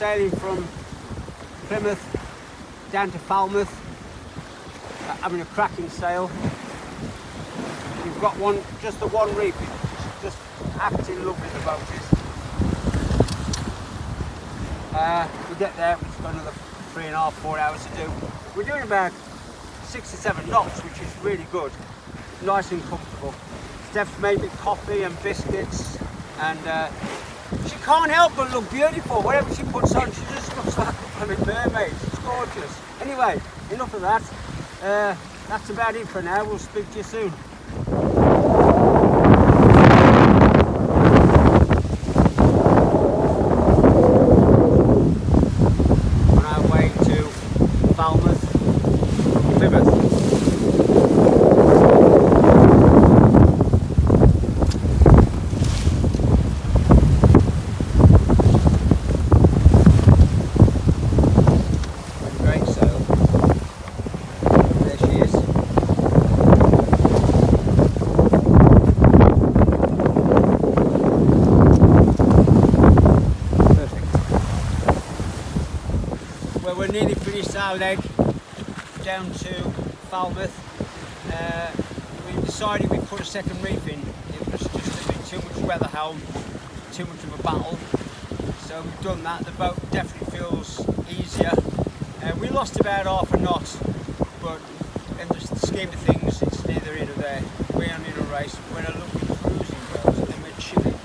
sailing from Plymouth down to Falmouth, having a cracking sail. We've got just the one reef, it's just absolutely lovely, the boat is. We get there, we've got another 3.5, 4 hours to do. We're doing about 6 or 7 knots, which is really good, nice and comfortable. Steph's made me coffee and biscuits, and she can't help but look beautiful. Whatever she puts on, she just looks like a mermaid. It's gorgeous. Anyway, enough of that. That's about it for now. We'll speak to you soon. On our way to Falmouth, Plymouth. Well, we're nearly finished our leg down to Falmouth. We decided we'd put a second reef in. It was just a bit too much weather helm, too much of a battle. So we've done that. The boat definitely feels easier. We lost about half a knot, but in the scheme of things, it's neither here nor there. We're only in a race. We're in a lovely cruising boat and we're chilling.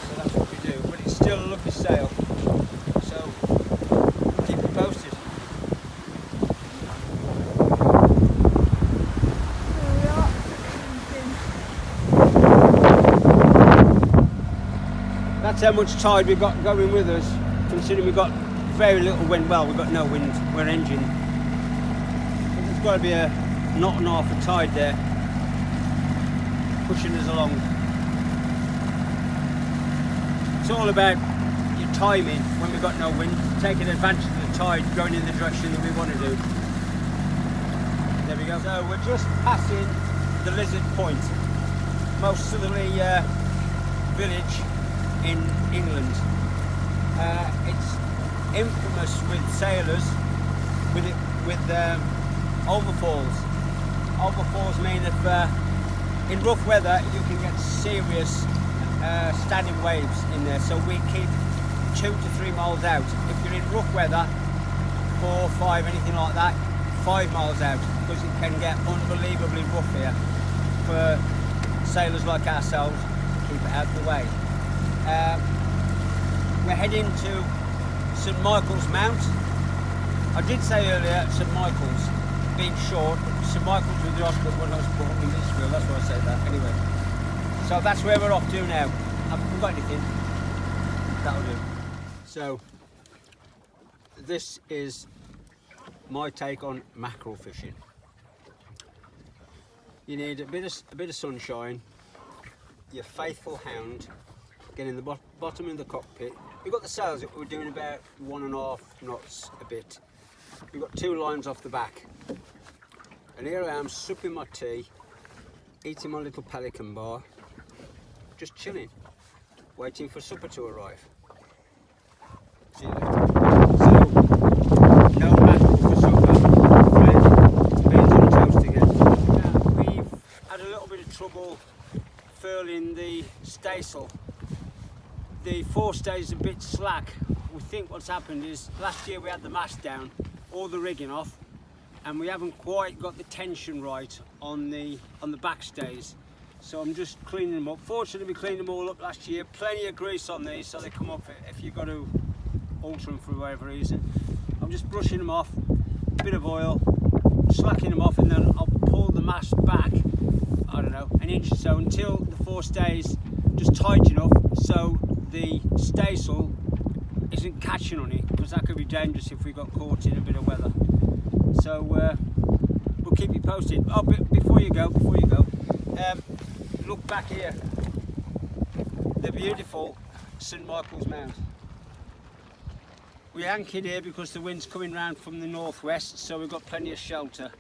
So that's what we do. But it's still a lovely sail. So keep it posted. That's how much tide we've got going with us, considering we've got very little wind. Well, we've got no wind, we're engine. But there's got to be a knot and a half of tide there, pushing us along. It's all about your timing when we've got no wind, taking advantage of the tide going in the direction that we want to do. There we go. So we're just passing the Lizard Point, most southerly village in England. It's infamous with sailors, with overfalls. Overfalls mean if in rough weather you can get serious standing waves in there, so we keep 2 to 3 miles out. If you're in rough weather, 4, 5, anything like that, 5 miles out, because it can get unbelievably rough here for sailors like ourselves to keep it out of the way. We're heading to St Michael's Mount. I did say earlier St Michael's being short, but St Michael's with the hospital when I was born in Israel, that's why I said that. Anyway, so that's where we're off to now. Haven't got anything. That'll do. So this is my take on mackerel fishing. You need a bit of sunshine, your faithful hound, get in the bottom of the cockpit. We've got the sails that we're doing about 1.5 knots a bit. We've got 2 lines off the back. And here I am sipping my tea, eating my little pelican bar, just chilling, waiting for supper to arrive. See you later. So, no mackerel for supper. Beans on toast again. Now, we've had a little bit of trouble furling the staysail. The forestay is a bit slack. We think what's happened is last year we had the mast down, all the rigging off, and we haven't quite got the tension right on the backstays. So I'm just cleaning them up. Fortunately, we cleaned them all up last year. Plenty of grease on these, so they come up if you've got to alter them for whatever reason. I'm just brushing them off, a bit of oil, slacking them off, and then I'll pull the mast back, I don't know, an inch or so until the forestay's just tight enough so the staysail isn't catching on it, because that could be dangerous if we got caught in a bit of weather. So we'll keep you posted. Oh, before you go, look back here, the beautiful St Michael's Mount. We anchored here because the wind's coming round from the northwest, so we've got plenty of shelter.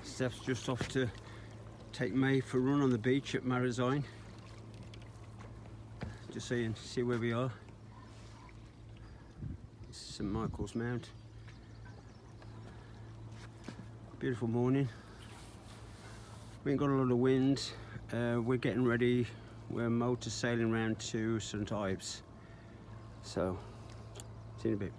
Steph's just off to take May for a run on the beach at Marizine, just so you can see where we are. It's St Michael's Mount. Beautiful morning. We ain't got a lot of wind. We're getting ready. We're motor sailing round to St Ives. So, see you in a bit.